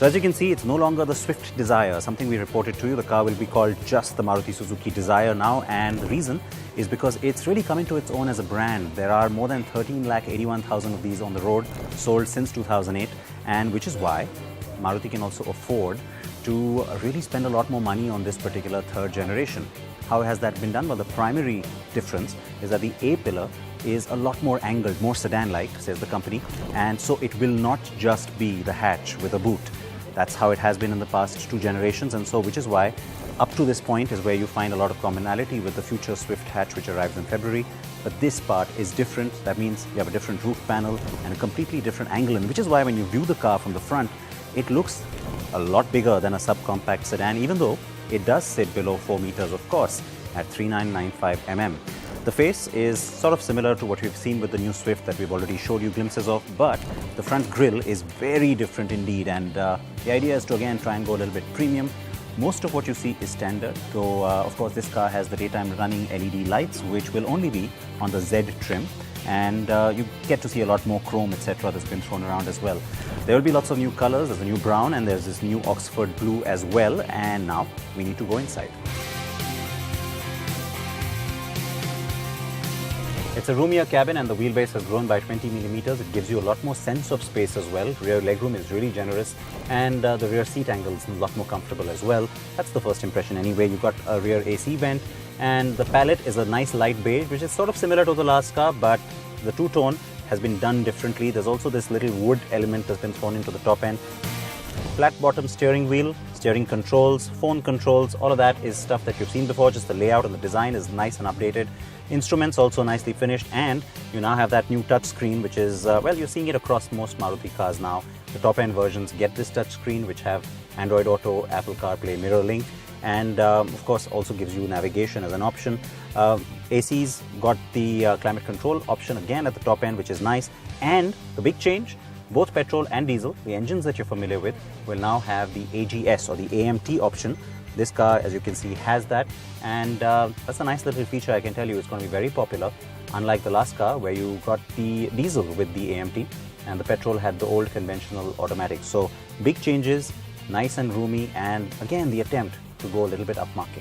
So as you can see, it's no longer the Swift Dzire, something we reported to you. The car will be called just the Maruti Suzuki Dzire now, and the reason is because it's really coming to its own as a brand. There are more than 13,81,000 of these on the road, sold since 2008, and which is why Maruti can also afford to really spend a lot more money on this particular third generation. How has that been done? Well, the primary difference is that the A pillar is a lot more angled, more sedan-like, says the company, and so it will not just be the hatch with a boot. That's how it has been in the past two generations, and so which is why up to this point is where you find a lot of commonality with the future Swift hatch, which arrives in February. But this part is different. That means you have a different roof panel and a completely different angle, and which is why when you view the car from the front, it looks a lot bigger than a subcompact sedan, even though it does sit below 4 meters, of course, at 3995 mm. The face is sort of similar to what we've seen with the new Swift that we've already showed you glimpses of, but the front grille is very different indeed, and the idea is to again try and go a little bit premium. Most of what you see is standard, though of course this car has the daytime running LED lights, which will only be on the Z trim, and you get to see a lot more chrome, etc. that's been thrown around as well. There will be lots of new colors. There's a new brown and there's this new Oxford blue as well, and now we need to go inside. It's a roomier cabin and the wheelbase has grown by 20 millimeters. It gives you a lot more sense of space as well. Rear legroom is really generous, and the rear seat angle is a lot more comfortable as well. That's the first impression anyway. You've got a rear AC vent, and the palette is a nice light beige, which is sort of similar to the last car, but the two-tone has been done differently. There's also this little wood element that's been thrown into the top end. Flat bottom steering wheel, steering controls, phone controls, all of that is stuff that you've seen before. Just the layout and the design is nice and updated. Instruments also nicely finished, and you now have that new touch screen, which is, well, you're seeing it across most Maruti cars now. The top end versions get this touch screen, which have Android Auto, Apple CarPlay, Mirror Link, and of course also gives you navigation as an option. AC's got the climate control option again at the top end, which is nice. And the big change, both petrol and diesel, the engines that you're familiar with, will now have the AGS or the AMT option. This car, as you can see, has that, and that's a nice little feature. I can tell you it's going to be very popular, unlike the last car where you got the diesel with the AMT and the petrol had the old conventional automatic. So big changes, nice and roomy, and again the attempt to go a little bit upmarket.